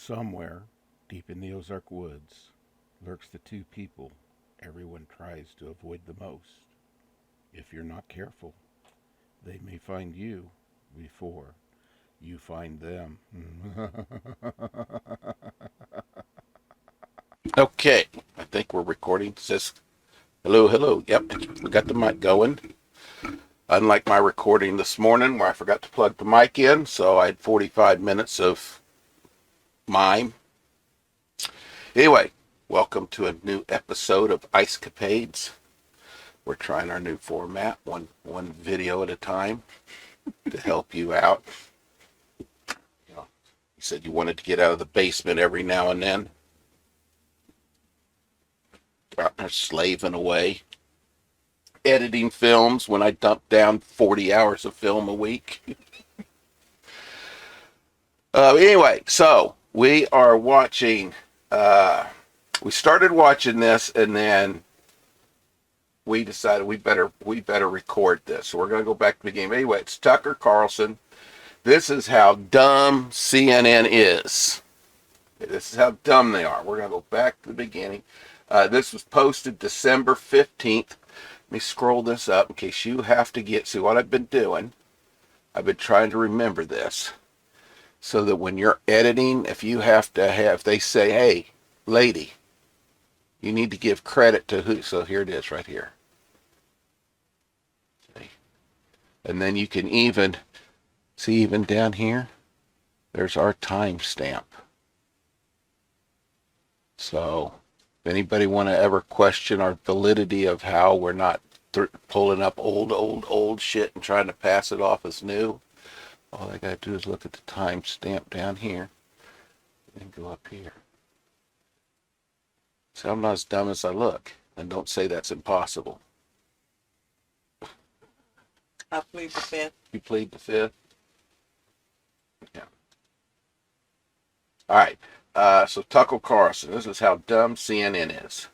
Somewhere, deep in the Ozark woods, lurks the two people everyone tries to avoid the most. If you're not careful, they may find you before you find them. Okay, I think we're recording. It says hello, hello. Yep, we got the mic going. Unlike my recording this morning where I forgot to plug the mic in, so I had 45 minutes of mime. Anyway, welcome to a new episode of Ice Capades. We're trying our new format, one video at a time, to help you out. You said you wanted to get out of the basement every now and then. Out there slaving away, editing films when I dump down 40 hours of film a week. Anyway, so we are watching. We started watching this, and then we decided we better record this. So we're going to go back to the beginning. Anyway, it's Tucker Carlson. This is how dumb CNN is. This is how dumb they are. We're going to go back to the beginning. This was posted December 15th. Let me scroll this up in case you have to see what I've been doing. I've been trying to remember this so that when you're editing, if they say, hey, lady, you need to give credit to who. So here it is right here. See? And then you can even down here, there's our timestamp. So if anybody want to ever question our validity of how we're not pulling up old shit and trying to pass it off as new, all I got to do is look at the timestamp down here and go up here. So I'm not as dumb as I look, and don't say that's impossible. I plead the fifth. You plead the fifth? Yeah. All right. So Tucker Carlson, this is how dumb CNN is.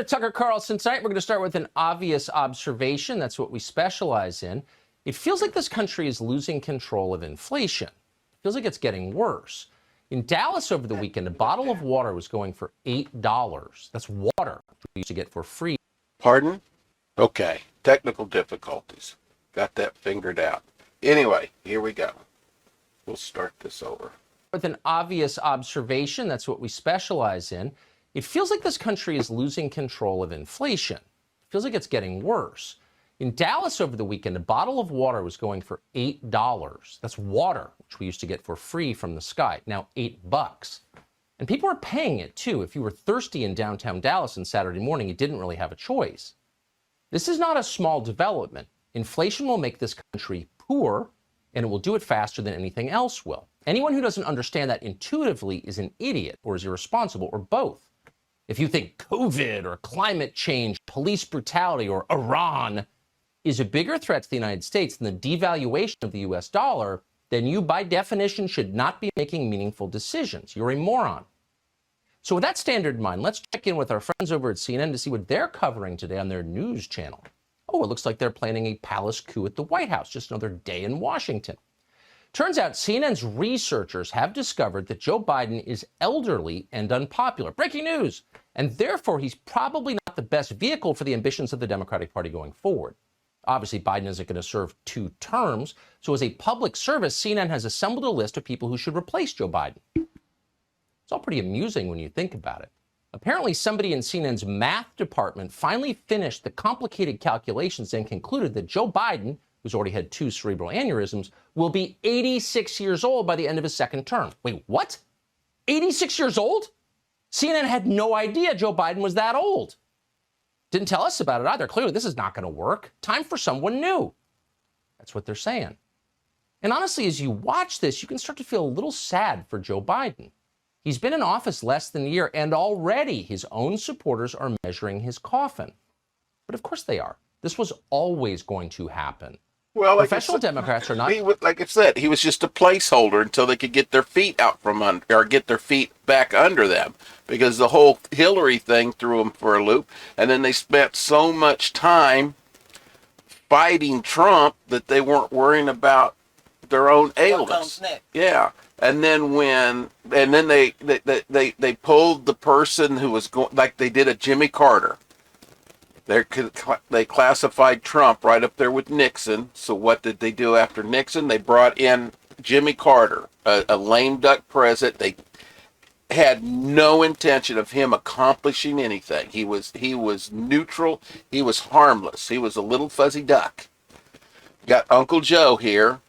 Tucker Carlson tonight. We're going to start with an obvious observation. That's what we specialize in. It feels like this country is losing control of inflation. It feels like it's getting worse. In Dallas over the weekend, a bottle of water was going for $8. That's water we used to get for free. Pardon? Okay. Technical difficulties. Got that fingered out. Anyway, here we go. We'll start this over. With an obvious observation, that's what we specialize in. It feels like this country is losing control of inflation. It feels like it's getting worse. In Dallas over the weekend, a bottle of water was going for $8. That's water, which we used to get for free from the sky. Now $8. And people are paying it too. If you were thirsty in downtown Dallas on Saturday morning, you didn't really have a choice. This is not a small development. Inflation will make this country poor, and it will do it faster than anything else will. Anyone who doesn't understand that intuitively is an idiot or is irresponsible or both. If you think COVID or climate change, police brutality, or Iran is a bigger threat to the United States than the devaluation of the US dollar, then you, by definition, should not be making meaningful decisions. You're a moron. So with that standard in mind, let's check in with our friends over at CNN to see what they're covering today on their news channel. Oh, it looks like they're planning a palace coup at the White House, just another day in Washington. Turns out CNN's researchers have discovered that Joe Biden is elderly and unpopular. Breaking news! And therefore, he's probably not the best vehicle for the ambitions of the Democratic Party going forward. Obviously, Biden isn't going to serve 2 terms, so as a public service, CNN has assembled a list of people who should replace Joe Biden. It's all pretty amusing when you think about it. Apparently, somebody in CNN's math department finally finished the complicated calculations and concluded that Joe Biden, who's already had 2 cerebral aneurysms, will be 86 years old by the end of his second term. Wait, what? 86 years old? CNN had no idea Joe Biden was that old. Didn't tell us about it either. Clearly, this is not going to work. Time for someone new. That's what they're saying. And honestly, as you watch this, you can start to feel a little sad for Joe Biden. He's been in office less than a year, and already his own supporters are measuring his coffin. But of course they are. This was always going to happen. Well, professional Democrats are not. Like I said, he was just a placeholder until they could get their feet out from under, or get their feet back under them, because the whole Hillary thing threw them for a loop. And then they spent so much time fighting Trump that they weren't worrying about ailments. comes next? Yeah, and then they pulled the person who was going, like they did a Jimmy Carter. They classified Trump right up there with Nixon. So what did they do after Nixon? They brought in Jimmy Carter, a lame duck president. They had no intention of him accomplishing anything. He was neutral. He was harmless. He was a little fuzzy duck. Got Uncle Joe here,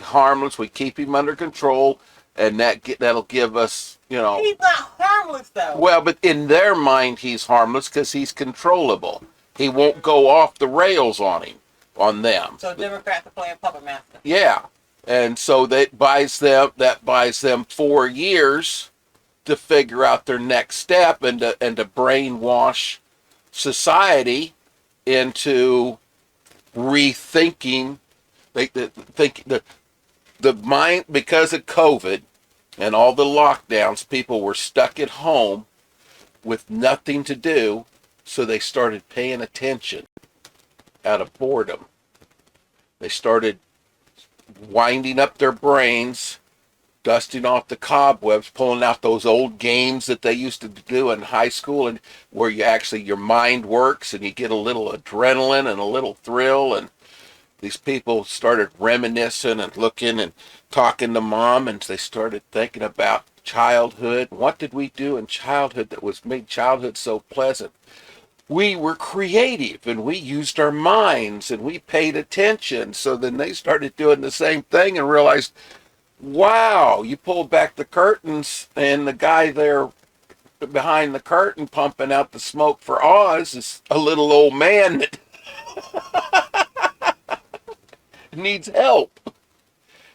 harmless. We keep him under control, and that'll give us, He's not harmless, though. Well, but in their mind, he's harmless because he's controllable. He won't go off the rails on them. So Democrats are playing puppet master. Yeah, and so that buys them 4 years to figure out their next step and to brainwash society into rethinking. They think the mind, because of COVID and all the lockdowns, people were stuck at home with nothing to do, so they started paying attention out of boredom. They started winding up their brains, dusting off the cobwebs, pulling out those old games that they used to do in high school, and where your mind works and you get a little adrenaline and a little thrill. And these people started reminiscing and looking and talking to mom, and they started thinking about childhood. What did we do in childhood that made childhood so pleasant? We were creative and we used our minds and we paid attention. So then they started doing the same thing and realized, wow, you pull back the curtains and the guy there behind the curtain pumping out the smoke for Oz is a little old man that needs help.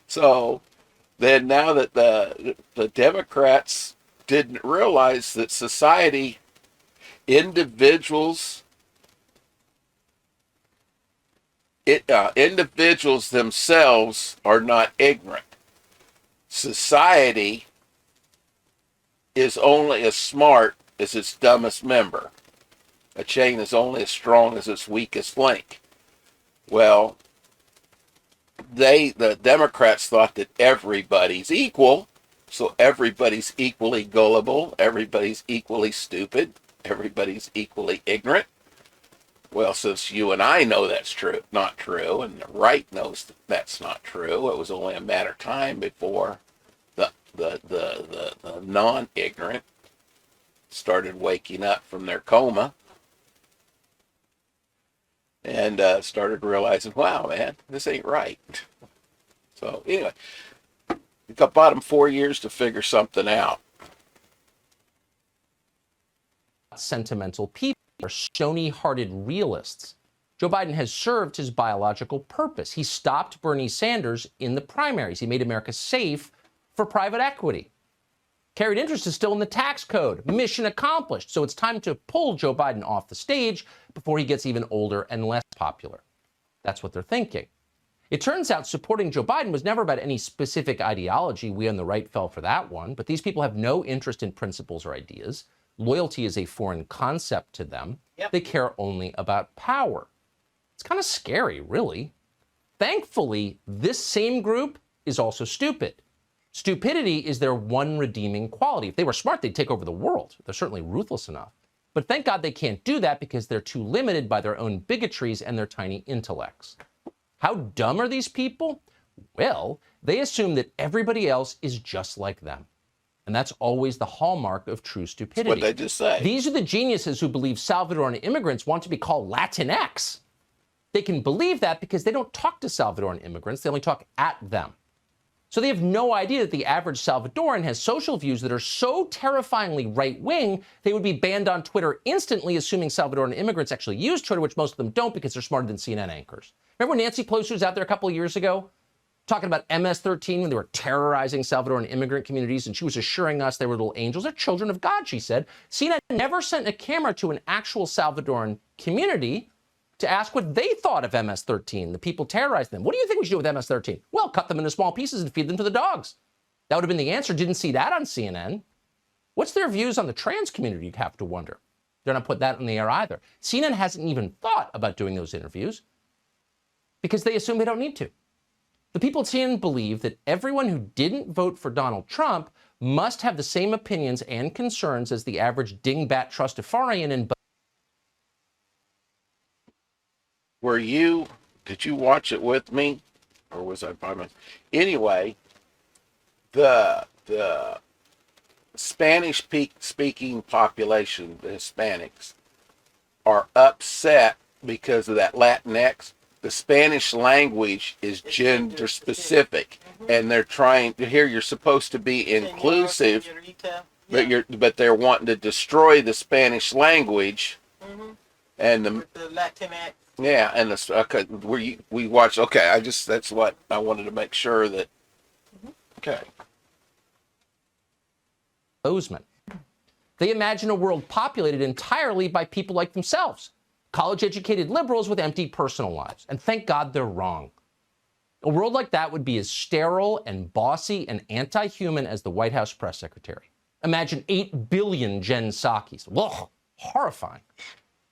So then now that the Democrats didn't realize that society, individuals themselves are not ignorant. Society is only as smart as its dumbest member. A chain is only as strong as its weakest link. Well, the Democrats thought that everybody's equal, so everybody's equally gullible, everybody's equally stupid, everybody's equally ignorant. Well, since you and I know that's not true, and the right knows that's not true, it was only a matter of time before the non-ignorant started waking up from their coma and started realizing, wow, man, this ain't right. So anyway, it bought them 4 years to figure something out. Sentimental people are stony-hearted realists. Joe Biden has served his biological purpose. He stopped Bernie Sanders in the primaries. He made America safe for private equity. Carried interest is still in the tax code. Mission accomplished. So it's time to pull Joe Biden off the stage before he gets even older and less popular. That's what they're thinking. It turns out supporting Joe Biden was never about any specific ideology. We on the right fell for that one. But these people have no interest in principles or ideas. Loyalty is a foreign concept to them. Yep. They care only about power. It's kind of scary, really. Thankfully, this same group is also stupid. Stupidity is their one redeeming quality. If they were smart, they'd take over the world. They're certainly ruthless enough. But thank God they can't do that because they're too limited by their own bigotries and their tiny intellects. How dumb are these people? Well, they assume that everybody else is just like them. And that's always the hallmark of true stupidity. That's what they just say. These are the geniuses who believe Salvadoran immigrants want to be called Latinx. They can believe that because they don't talk to Salvadoran immigrants. They only talk at them. So they have no idea that the average Salvadoran has social views that are so terrifyingly right-wing, they would be banned on Twitter instantly, assuming Salvadoran immigrants actually use Twitter, which most of them don't because they're smarter than CNN anchors. Remember when Nancy Pelosi was out there a couple of years ago talking about MS-13 when they were terrorizing Salvadoran immigrant communities, and she was assuring us they were little angels? They're children of God, she said. CNN never sent a camera to an actual Salvadoran community to ask what they thought of MS-13, the people terrorizing them. What do you think we should do with MS-13? Well, cut them into small pieces and feed them to the dogs. That would have been the answer. Didn't see that on CNN. What's their views on the trans community, you'd have to wonder. They're not put that in the air either. CNN hasn't even thought about doing those interviews because they assume they don't need to. The people at CNN believe that everyone who didn't vote for Donald Trump must have the same opinions and concerns as the average dingbat trustafarian in. Did you watch it with me? Or was I by myself? Anyway, the Spanish speaking population, the Hispanics, are upset because of that Latinx. The Spanish language is gender specific, and they're trying to hear you're supposed to be inclusive, but they're wanting to destroy the Spanish language, and the Latinx. yeah, and the okay, we watched. Okay, that's what I wanted to make sure that. Okay. Bozeman. They imagine a world populated entirely by people like themselves, college-educated liberals with empty personal lives. And thank God they're wrong. A world like that would be as sterile and bossy and anti-human as the White House press secretary. Imagine 8 billion Jen Psaki's. Ugh, horrifying.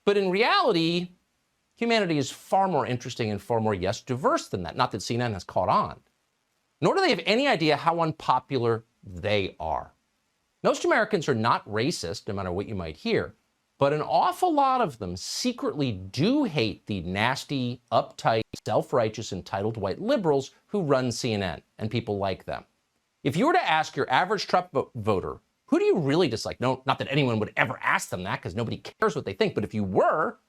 But in reality, humanity is far more interesting and far more, yes, diverse than that. Not that CNN has caught on. Nor do they have any idea how unpopular they are. Most Americans are not racist, no matter what you might hear, but an awful lot of them secretly do hate the nasty, uptight, self-righteous, entitled white liberals who run CNN and people like them. If you were to ask your average Trump voter, who do you really dislike? No, not that anyone would ever ask them that because nobody cares what they think, but if you were,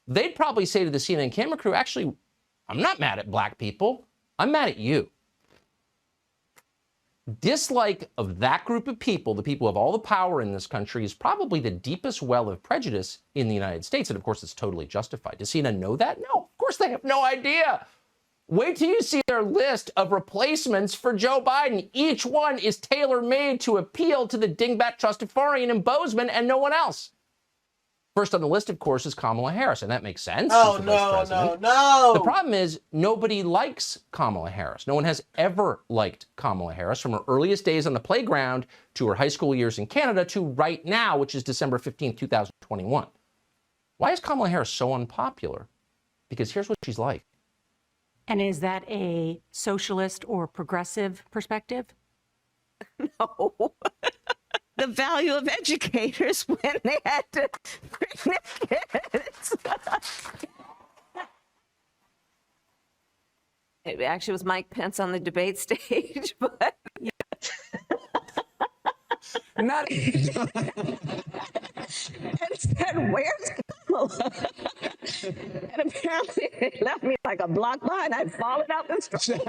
they'd probably say to the CNN camera crew, actually, I'm not mad at black people. I'm mad at you. Dislike of that group of people, the people who have all the power in this country, is probably the deepest well of prejudice in the United States. And of course, it's totally justified. Does CNN know that? No, of course they have no idea. Wait till you see their list of replacements for Joe Biden. Each one is tailor-made to appeal to the dingbat trustafarian in Bozeman and no one else. First on the list, of course, is Kamala Harris, and that makes sense. Oh, no. The problem is nobody likes Kamala Harris. No one has ever liked Kamala Harris, from her earliest days on the playground to her high school years in Canada to right now, which is December 15, 2021. Why is Kamala Harris so unpopular? Because here's what she's like. And is that a socialist or progressive perspective? No. The value of educators when they had to bring their kids. It actually was Mike Pence on the debate stage, but Not and said, "Where's Kamala?" And apparently they left me like a block behind. I'd fallen out the street.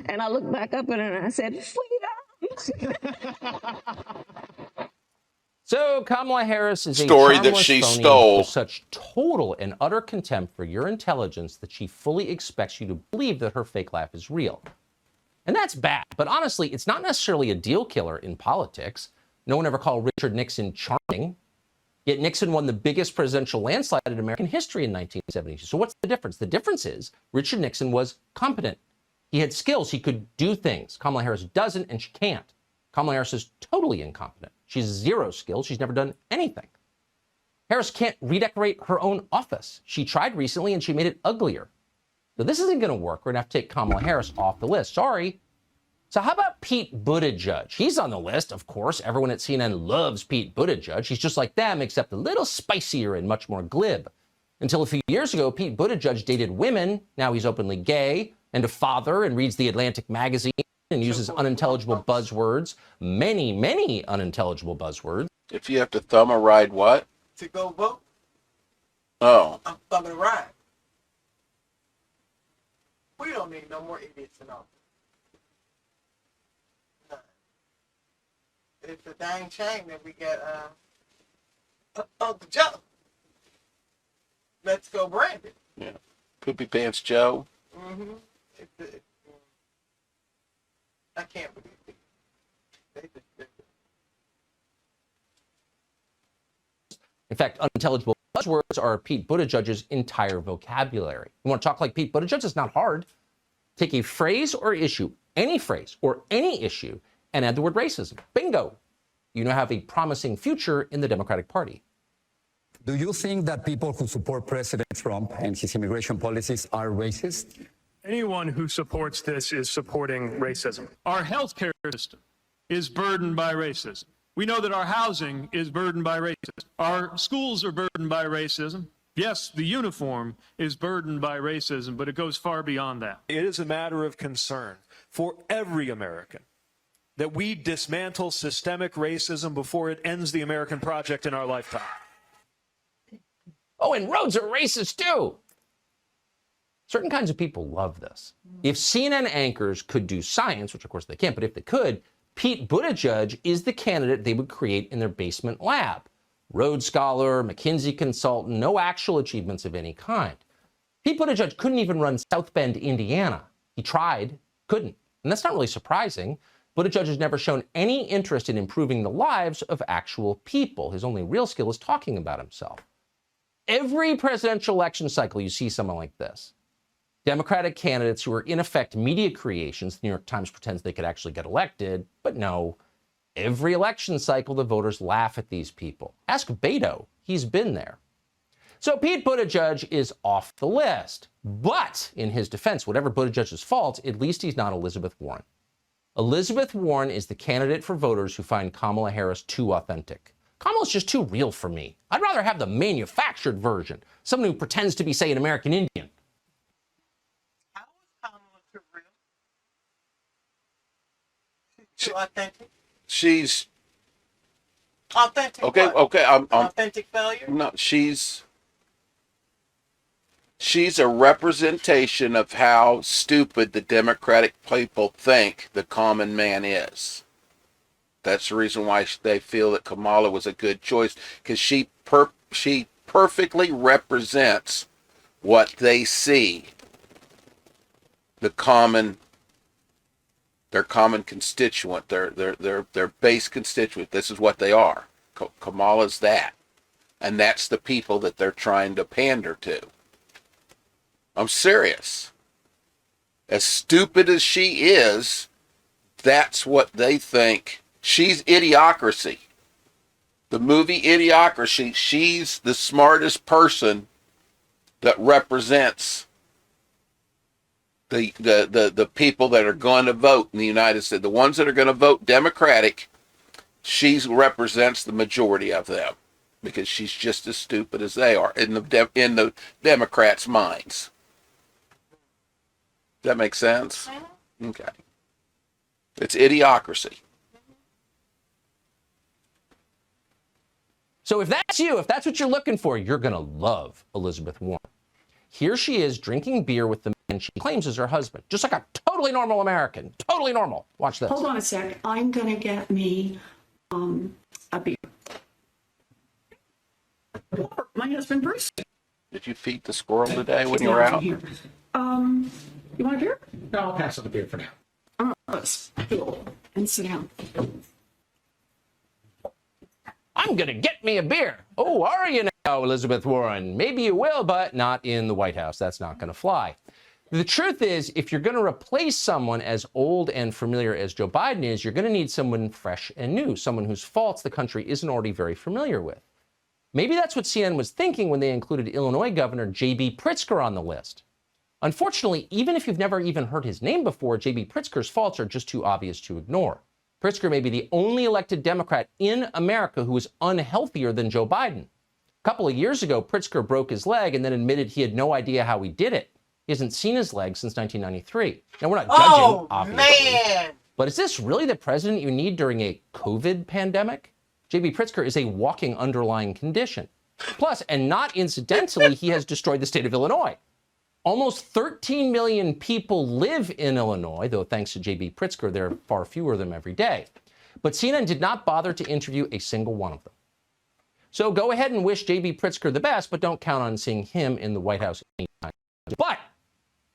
And I looked back up at her and I said, "Freedom." So Kamala Harris is a Story that harmless she phony stole. with such total and utter contempt for your intelligence that she fully expects you to believe that her fake laugh is real. And that's bad. But honestly, it's not necessarily a deal killer in politics. No one ever called Richard Nixon charming. Yet Nixon won the biggest presidential landslide in American history in 1972. So what's the difference? The difference is Richard Nixon was competent. He had skills. He could do things. Kamala Harris doesn't, and she can't. Kamala Harris is totally incompetent. She's zero skills. She's never done anything. Harris can't redecorate her own office. She tried recently, and she made it uglier. So this isn't going to work. We're going to have to take Kamala Harris off the list. Sorry. So how about Pete Buttigieg? He's on the list, of course. Everyone at CNN loves Pete Buttigieg. He's just like them, except a little spicier and much more glib. Until a few years ago, Pete Buttigieg dated women. Now he's openly gay and a father and reads the Atlantic magazine and uses unintelligible buzzwords, many, many unintelligible buzzwords. If you have to thumb a ride, what? To go vote, Oh, I'm thumbing a ride. We don't need no more idiots in office. None. It's a dang shame that we got Uncle Joe. Let's go, Brandon. yeah. Poopy Pants Joe. Mm-hmm. I can't believe it. In fact, unintelligible buzzwords are Pete Buttigieg's entire vocabulary. You want to talk like Pete Buttigieg? It's not hard. Take a phrase or issue, any phrase or any issue, and add the word racism. Bingo. you now have a promising future in the Democratic Party. Do you think that people who support President Trump and his immigration policies are racist? Anyone who supports this is supporting racism. Our healthcare system is burdened by racism. We know that our housing is burdened by racism. Our schools are burdened by racism. Yes, the uniform is burdened by racism, but it goes far beyond that. It is a matter of concern for every American that we dismantle systemic racism before it ends the American project in our lifetime. Oh, and roads are racist too. Certain kinds of people love this. If CNN anchors could do science, which of course they can't, but if they could, Pete Buttigieg is the candidate they would create in their basement lab. Rhodes Scholar, McKinsey consultant, no actual achievements of any kind. Pete Buttigieg couldn't even run South Bend, Indiana. He tried, couldn't. And that's not really surprising. Buttigieg has never shown any interest in improving the lives of actual people. His only real skill is talking about himself. Every presidential election cycle, you see someone like this. Democratic candidates who are in effect media creations. The New York Times pretends they could actually get elected, but no. Every election cycle, the voters laugh at these people. Ask Beto. He's been there. So Pete Buttigieg is off the list. But in his defense, whatever Buttigieg's fault, at least he's not Elizabeth Warren. Elizabeth Warren is the candidate for voters who find Kamala Harris too authentic. Kamala's just too real for me. I'd rather have the manufactured version, someone who pretends to be, say, an American Indian. How is Kamala too real? She's too authentic. She's Authentic. okay. What? Okay, I'm Authentic failure. no. She's a representation of how stupid the Democratic people think the common man is. That's the reason why they feel that Kamala was a good choice, because she perfectly represents what they see. Their common constituent, their base constituent. This is what they are. Kamala's that, and that's the people that they're trying to pander to. I'm serious. As stupid as she is, that's what they think. She's Idiocracy. The movie Idiocracy, she's the smartest person that represents the people that are going to vote in the United States. The ones that are going to vote Democratic, she represents the majority of them, because she's just as stupid as they are in the Democrats' minds. Does that make sense? Okay. It's Idiocracy. So if that's you, if that's what you're looking for, you're going to love Elizabeth Warren. Here she is drinking beer with the man she claims is her husband, just like a totally normal American. Totally normal. Watch this. Hold on a sec. I'm going to get me a beer. My husband Bruce. Did you feed the squirrel today when you were out? Here. You want a beer? No, I'll pass on the beer for now. Let's go and sit down. I'm going to get me a beer. Oh, are you now, Elizabeth Warren? Maybe you will, but not in the White House. That's not going to fly. The truth is, if you're going to replace someone as old and familiar as Joe Biden is, you're going to need someone fresh and new, someone whose faults the country isn't already very familiar with. Maybe that's what CNN was thinking when they included Illinois Governor J.B. Pritzker on the list. Unfortunately, even if you've never even heard his name before, J.B. Pritzker's faults are just too obvious to ignore. Pritzker may be the only elected Democrat in America who is unhealthier than Joe Biden. A couple of years ago, Pritzker broke his leg and then admitted he had no idea how he did it. He hasn't seen his leg since 1993. Now, we're not judging, obviously. Man. But is this really the president you need during a COVID pandemic? J.B. Pritzker is a walking underlying condition. Plus, and not incidentally, he has destroyed the state of Illinois. Almost 13 million people live in Illinois, though thanks to J.B. Pritzker, there are far fewer of them every day. But CNN did not bother to interview a single one of them. So go ahead and wish J.B. Pritzker the best, but don't count on seeing him in the White House anytime. But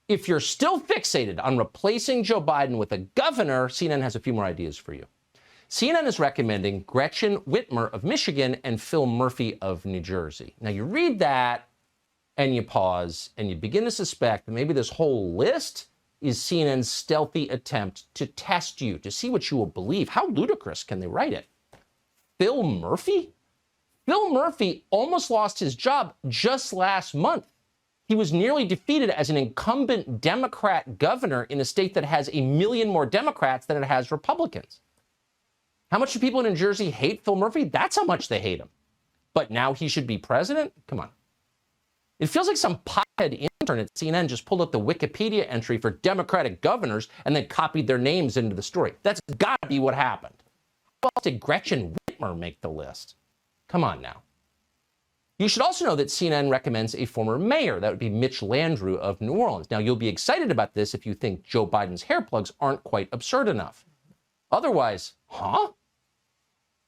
if you're still fixated on replacing Joe Biden with a governor, CNN has a few more ideas for you. CNN is recommending Gretchen Whitmer of Michigan and Phil Murphy of New Jersey. Now you read that, and you pause, and you begin to suspect that maybe this whole list is CNN's stealthy attempt to test you, to see what you will believe. How ludicrous can they write it? Phil Murphy? Phil Murphy almost lost his job just last month. He was nearly defeated as an incumbent Democrat governor in a state that has 1 million more Democrats than it has Republicans. How much do people in New Jersey hate Phil Murphy? That's how much they hate him. But now he should be president? Come on. It feels like some pothead intern at CNN just pulled up the Wikipedia entry for Democratic governors and then copied their names into the story. That's got to be what happened. How else did Gretchen Whitmer make the list? Come on now. You should also know that CNN recommends a former mayor. That would be Mitch Landrieu of New Orleans. Now, you'll be excited about this if you think Joe Biden's hair plugs aren't quite absurd enough. Otherwise, huh?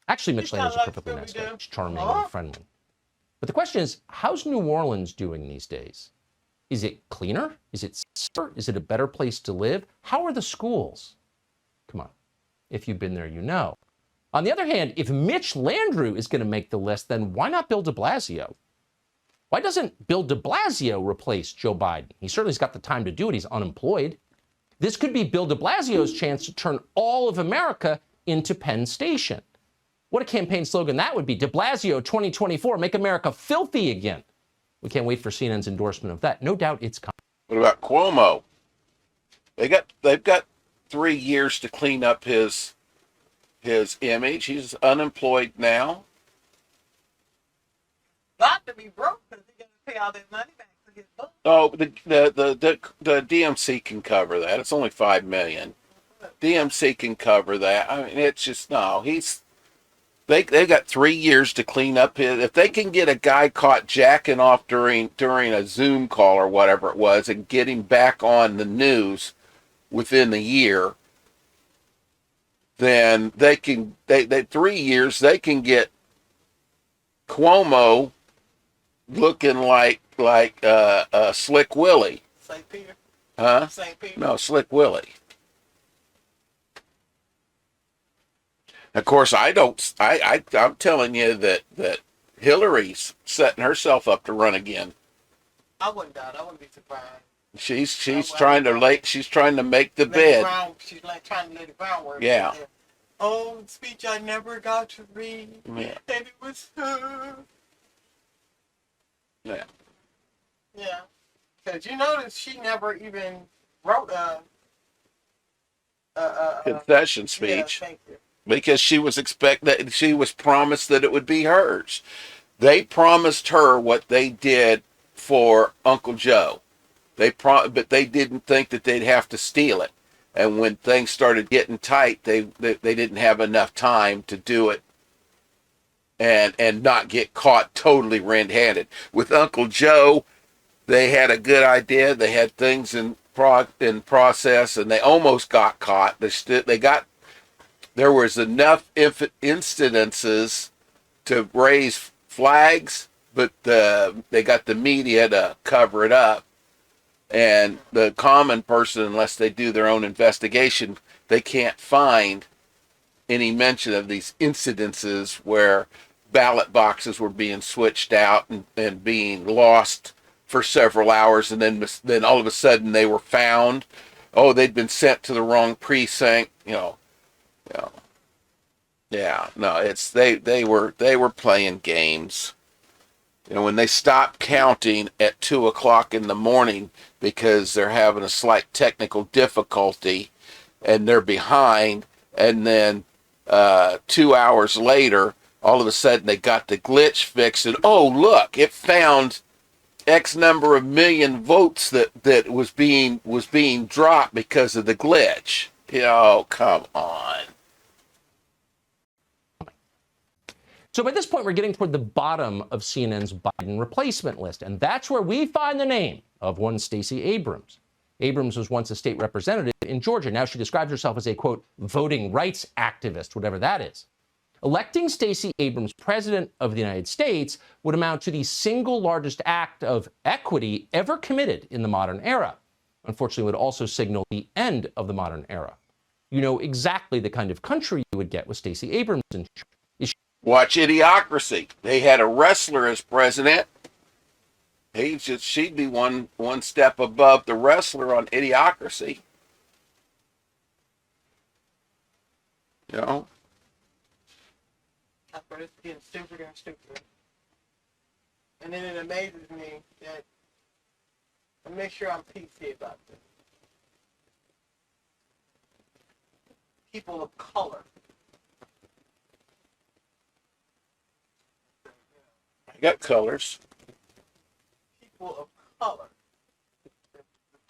Actually, Mitch Landrieu's a perfectly nice guy. He's charming and friendly. But the question is, how's New Orleans doing these days? Is it cleaner? Is it safer? Is it a better place to live? How are the schools? Come on. If you've been there, you know. On the other hand, if Mitch Landrieu is going to make the list, then why not Bill de Blasio? Why doesn't Bill de Blasio replace Joe Biden? He certainly's got the time to do it. He's unemployed. This could be Bill de Blasio's chance to turn all of America into Penn Station. What a campaign slogan that would be. De Blasio 2024, make America filthy again. We can't wait for CNN's endorsement of that. No doubt it's coming. What about Cuomo? They've got 3 years to clean up his image. He's unemployed now. Got to be broke because he's going to pay all that money back to his book. Oh, the DMC can cover that. It's only $5 million. DMC can cover that. I mean, it's just no. They got 3 years to clean up his. If they can get a guy caught jacking off during a Zoom call or whatever it was and get him back on the news within the year, then they 3 years they can get Cuomo looking like Slick Willie. St. Peter. Huh? St. Peter. No, Slick Willie. Of course, I'm telling you that Hillary's setting herself up to run again. I wouldn't doubt. I wouldn't be surprised. She's trying to make the bed. She's trying to lay the groundwork. Yeah. Oh, speech I never got to read, Yeah. and it was her. Yeah. Yeah. Because you notice she never even wrote a Concession speech. Yeah, thank you. Because she was promised that it would be hers. They promised her what they did for Uncle Joe. But they didn't think that they'd have to steal it. And when things started getting tight, they didn't have enough time to do it and not get caught totally red-handed. With Uncle Joe, they had a good idea. They had things in process, and they almost got caught. There was enough incidences to raise flags, but they got the media to cover it up. And the common person, unless they do their own investigation, they can't find any mention of these incidences where ballot boxes were being switched out and being lost for several hours, and then all of a sudden they were found. Oh, they'd been sent to the wrong precinct, Yeah, no, they were playing games. When they stopped counting at 2:00 in the morning because they're having a slight technical difficulty and they're behind, and then 2 hours later, all of a sudden they got the glitch fixed, and oh look, it found X number of million votes that was being dropped because of the glitch. Come on. So by this point, we're getting toward the bottom of CNN's Biden replacement list, and that's where we find the name of one Stacey Abrams. Abrams was once a state representative in Georgia. Now she describes herself as a, quote, voting rights activist, whatever that is. Electing Stacey Abrams president of the United States would amount to the single largest act of equity ever committed in the modern era. Unfortunately, it would also signal the end of the modern era. You know exactly the kind of country you would get with Stacey Abrams in charge. Watch Idiocracy. They had a wrestler as president. She'd be one step above the wrestler on Idiocracy. But it's getting stupider and stupider. And then it amazes me that I make sure I'm PC about this. People of color. I got colors. People of color. The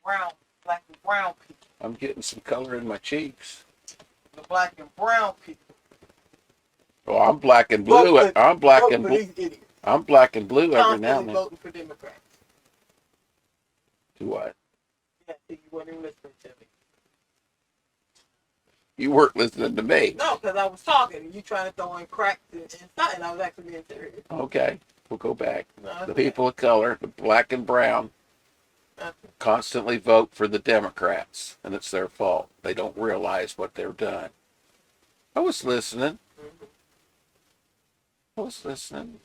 brown, black and brown people. I'm getting some color in my cheeks. The black and brown people. Oh, I'm black and blue. I'm black vote and for blue. these idiots. I'm black and blue every now Constantly and then. voting for Democrats. Do what? Yeah, see, you weren't even listening to me. You weren't listening to me. No, because I was talking and you trying to throw in cracks inside, and I was actually being serious. Okay, we'll go back. No, The people of color, the black and brown, constantly vote for the Democrats, and it's their fault. They don't realize what they're done. I was listening. I was listening.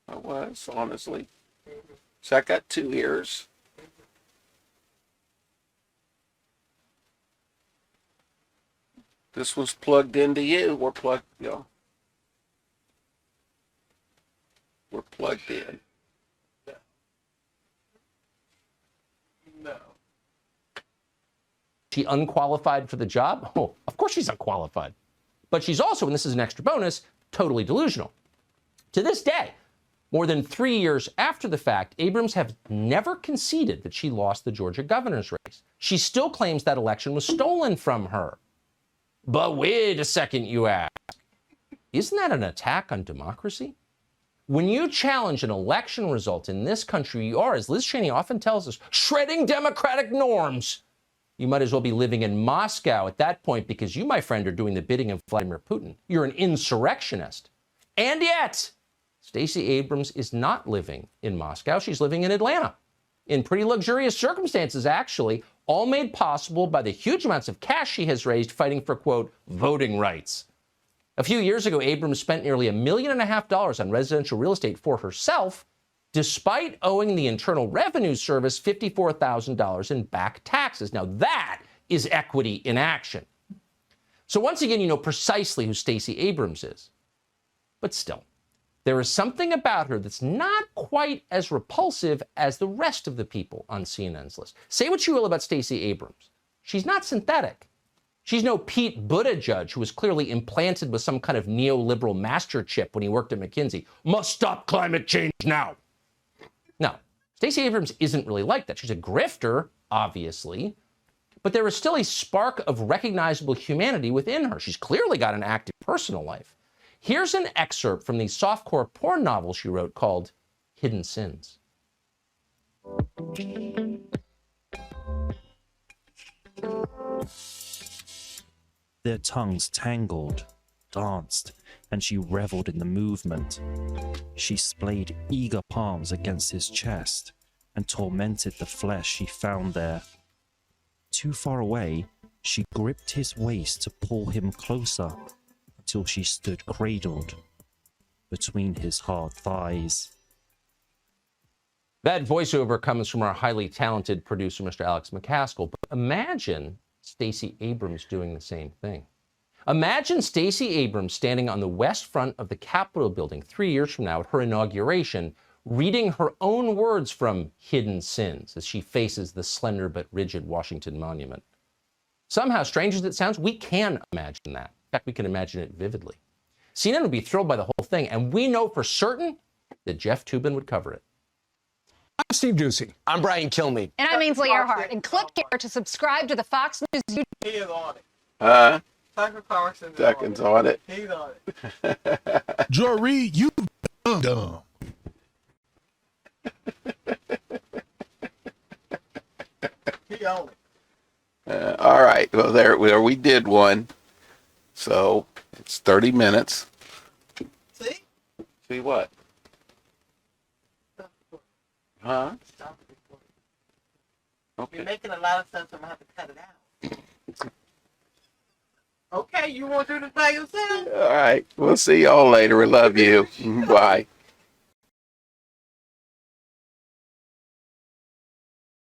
I was, honestly. So I got 2 ears. This was plugged into you. We're plugged, we're plugged in. No. She unqualified for the job? Oh, of course she's unqualified. But she's also, and this is an extra bonus, totally delusional. To this day, more than 3 years after the fact, Abrams has never conceded that she lost the Georgia governor's race. She still claims that election was stolen from her. But wait a second, you ask. Isn't that an attack on democracy? When you challenge an election result in this country, you are, as Liz Cheney often tells us, shredding democratic norms. You might as well be living in Moscow at that point because you, my friend, are doing the bidding of Vladimir Putin. You're an insurrectionist. And yet, Stacey Abrams is not living in Moscow. She's living in Atlanta. In pretty luxurious circumstances, actually, all made possible by the huge amounts of cash she has raised fighting for, quote, voting rights. A few years ago, Abrams spent nearly $1.5 million on residential real estate for herself, despite owing the Internal Revenue Service $54,000 in back taxes. Now that is equity in action. So once again, you know precisely who Stacey Abrams is. But still, there is something about her that's not quite as repulsive as the rest of the people on CNN's list. Say what you will about Stacey Abrams. She's not synthetic. She's no Pete Buttigieg, who was clearly implanted with some kind of neoliberal master chip when he worked at McKinsey. Must stop climate change now. No, Stacey Abrams isn't really like that. She's a grifter, obviously, but there is still a spark of recognizable humanity within her. She's clearly got an active personal life. Here's an excerpt from the softcore porn novel she wrote called Hidden Sins. Their tongues tangled, danced, and she reveled in the movement. She splayed eager palms against his chest and tormented the flesh she found there. Too far away, she gripped his waist to pull him closer until she stood cradled between his hard thighs. That voiceover comes from our highly talented producer, Mr. Alex McCaskill. But imagine Stacey Abrams doing the same thing. Imagine Stacey Abrams standing on the west front of the Capitol building 3 years from now at her inauguration, reading her own words from Hidden Sins as she faces the slender but rigid Washington Monument. Somehow, strange as it sounds, we can imagine that. In fact, we can imagine it vividly. CNN would be thrilled by the whole thing, and we know for certain that Jeff Toobin would cover it. I'm Steve Ducey. I'm Brian Kilmeade. And I'm Ainsley Earhart. And click here to subscribe to the Fox News YouTube. He is on it. Huh? Tucker Carlson Duckin's on it. He's on it. Joe Reed, you dumb. He on it. All right. Well, there we did one. So it's 30 minutes. See? See what? Huh? Stop the recording. Okay. You're making a lot of sense. I'm going to have to cut it out. Okay, you want to do this by yourself? All right. We'll see y'all later. We love you. Bye.